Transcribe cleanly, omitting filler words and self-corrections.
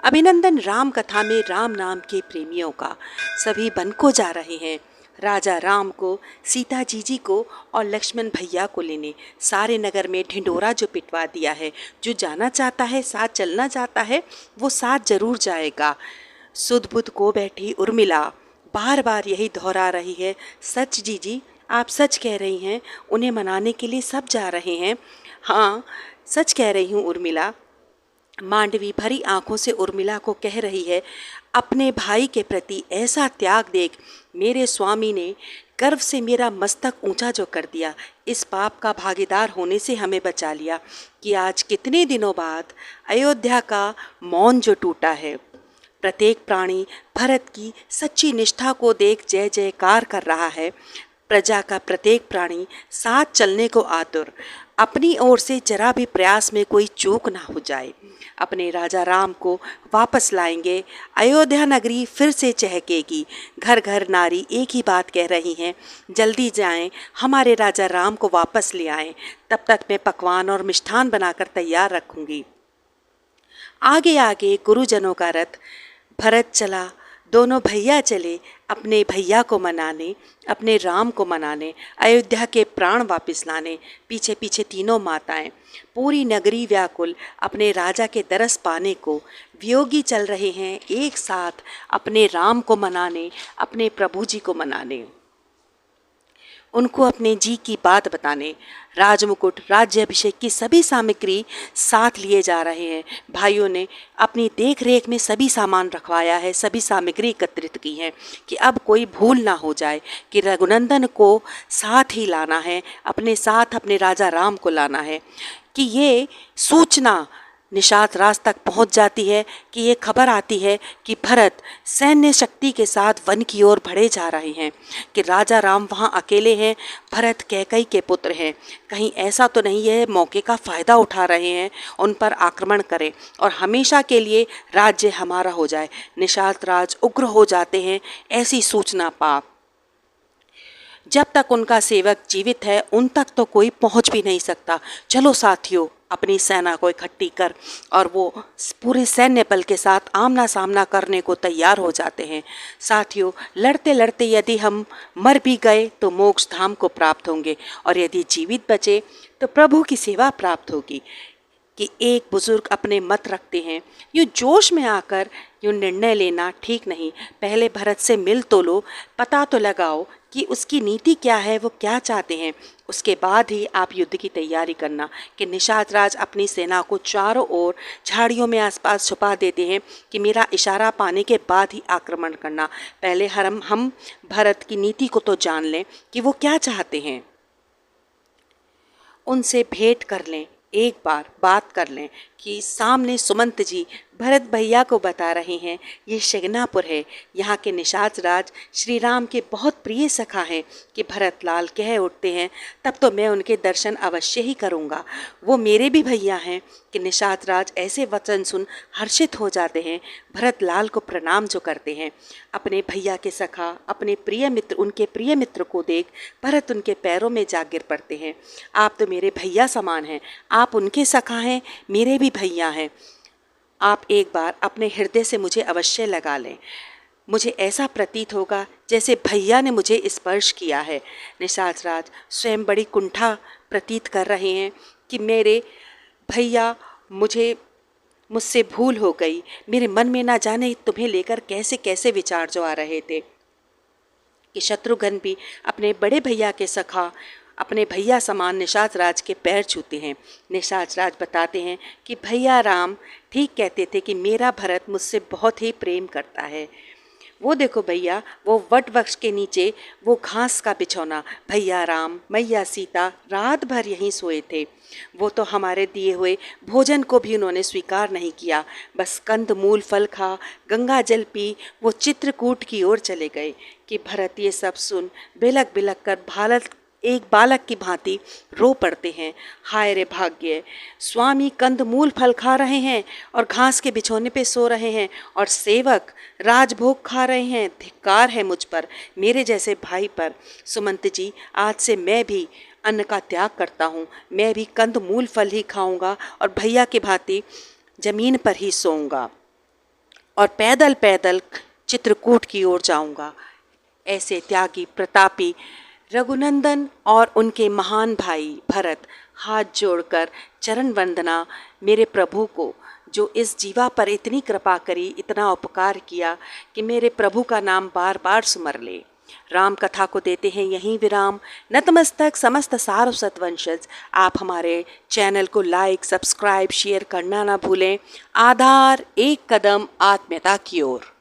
अभिनंदन राम कथा में राम नाम के प्रेमियों का। सभी वन को जा रहे हैं राजा राम को, सीता जी को और लक्ष्मण भैया को लेने। सारे नगर में ढिंढोरा जो पिटवा दिया है, जो जाना चाहता है, साथ चलना चाहता है, वो साथ जरूर जाएगा। सुध बुध को बैठी उर्मिला बार बार यही दोहरा रही है, सच जीजी, आप सच कह रही हैं, उन्हें मनाने के लिए सब जा रहे हैं। हाँ, सच कह रही हूँ उर्मिला। मांडवी भरी आंखों से उर्मिला को कह रही है, अपने भाई के प्रति ऐसा त्याग देख मेरे स्वामी ने गर्व से मेरा मस्तक ऊंचा जो कर दिया, इस पाप का भागीदार होने से हमें बचा लिया कि आज कितने दिनों बाद अयोध्या का मौन जो टूटा है। प्रत्येक प्राणी भरत की सच्ची निष्ठा को देख जय जयकार कर रहा है। प्रजा का प्रत्येक प्राणी साथ चलने को आतुर, अपनी ओर से जरा भी प्रयास में कोई चूक ना हो जाए। अपने राजा राम को वापस लाएंगे, अयोध्या नगरी फिर से चहकेगी। घर घर नारी एक ही बात कह रही हैं, जल्दी जाएं, हमारे राजा राम को वापस ले आएं। तब तक मैं पकवान और मिष्ठान बनाकर तैयार रखूंगी। आगे आगे गुरुजनों का रथ भरत चला, दोनों भैया चले अपने भैया को मनाने, अपने राम को मनाने, अयोध्या के प्राण वापस लाने। पीछे पीछे तीनों माताएं, पूरी नगरी व्याकुल अपने राजा के दरस पाने को। वियोगी चल रहे हैं एक साथ अपने राम को मनाने, अपने प्रभु जी को मनाने, उनको अपने जी की बात बताने। राजमुकुट, राज्याभिषेक की सभी सामग्री साथ लिए जा रहे हैं। भाइयों ने अपनी देख रेख में सभी सामान रखवाया है, सभी सामग्री एकत्रित की है कि अब कोई भूल ना हो जाए कि रघुनंदन को साथ ही लाना है, अपने साथ अपने राजा राम को लाना है। कि ये सूचना निषाद राज तक पहुंच जाती है, कि ये खबर आती है कि भरत सैन्य शक्ति के साथ वन की ओर बढ़े जा रहे हैं, कि राजा राम वहां अकेले हैं, भरत कैकई के पुत्र हैं। कहीं ऐसा तो नहीं है मौके का फ़ायदा उठा रहे हैं, उन पर आक्रमण करें और हमेशा के लिए राज्य हमारा हो जाए। निषाद राज उग्र हो जाते हैं ऐसी सूचना पा। जब तक उनका सेवक जीवित है उन तक तो कोई पहुंच भी नहीं सकता। चलो साथियों, अपनी सेना को इकट्ठी कर, और वो पूरे सैन्य बल के साथ आमना सामना करने को तैयार हो जाते हैं। साथियों, लड़ते लड़ते यदि हम मर भी गए तो मोक्ष धाम को प्राप्त होंगे, और यदि जीवित बचे तो प्रभु की सेवा प्राप्त होगी। कि एक बुजुर्ग अपने मत रखते हैं, यूँ जोश में आकर यूँ निर्णय लेना ठीक नहीं। पहले भरत से मिल तो लो, पता तो लगाओ कि उसकी नीति क्या है, वो क्या चाहते हैं। उसके बाद ही आप युद्ध की तैयारी करना। कि निषाद राज अपनी सेना को चारों ओर झाड़ियों में आसपास छुपा देते हैं कि मेरा इशारा पाने के बाद ही आक्रमण करना। पहले हम भरत की नीति को तो जान लें कि वो क्या चाहते हैं, उनसे भेंट कर लें, एक बार बात कर लें। कि सामने सुमंत जी भरत भैया को बता रहे हैं, ये शगनापुर है, यहाँ के निषाद राज श्री राम के बहुत प्रिय सखा हैं। कि भरत लाल कह उठते हैं, तब तो मैं उनके दर्शन अवश्य ही करूँगा, वो मेरे भी भैया हैं। कि निषाद राज ऐसे वचन सुन हर्षित हो जाते हैं, भरत लाल को प्रणाम जो करते हैं। अपने भैया के सखा, अपने प्रिय मित्र, उनके प्रिय मित्र को देख भरत उनके पैरों में जा गिर पड़ते हैं। आप तो मेरे भैया समान हैं, आप उनके सखा हैं, मेरे भी भैया हैं। आप एक बार अपने हृदय से मुझे अवश्य लगा लें, मुझे ऐसा प्रतीत होगा जैसे भैया ने मुझे स्पर्श किया है। निषाद राज स्वयं बड़ी कुंठा प्रतीत कर रहे हैं कि मेरे भैया, मुझसे भूल हो गई, मेरे मन में ना जाने तुम्हें लेकर कैसे कैसे विचार जो आ रहे थे। कि शत्रुघ्न भी अपने बड़े भैया के सखा, अपने भैया समान निषाद राज के पैर छूते हैं। निषाद राज बताते हैं कि भैया राम ठीक कहते थे कि मेरा भरत मुझसे बहुत ही प्रेम करता है। वो देखो भैया, वो वट वृक्ष के नीचे वो घास का बिछौना, भैया राम मैया सीता रात भर यहीं सोए थे। वो तो हमारे दिए हुए भोजन को भी उन्होंने स्वीकार नहीं किया, बस कंद मूल फल खा, गंगा जल पी, वो चित्रकूट की ओर चले गए। कि भरत ये सब सुन बिलक बिलक कर एक बालक की भांति रो पड़ते हैं। हाय रे भाग्य, स्वामी कंद मूल फल खा रहे हैं और घास के बिछौने पे सो रहे हैं, और सेवक राजभोग खा रहे हैं। धिक्कार है मुझ पर, मेरे जैसे भाई पर। सुमंत जी, आज से मैं भी अन्न का त्याग करता हूँ, मैं भी कंद मूल फल ही खाऊंगा और भैया की भांति जमीन पर ही सोऊंगा। और पैदल पैदल चित्रकूट की ओर जाऊंगा। ऐसे त्यागी प्रतापी रघुनंदन और उनके महान भाई भरत हाथ जोड़कर चरण वंदना मेरे प्रभु को, जो इस जीवा पर इतनी कृपा करी, इतना उपकार किया कि मेरे प्रभु का नाम बार बार सुमर ले। राम कथा को देते हैं यहीं विराम। नतमस्तक समस्त सार सतवंशज, आप हमारे चैनल को लाइक, सब्सक्राइब, शेयर करना ना भूलें। आधार, एक कदम आत्मीयता की ओर।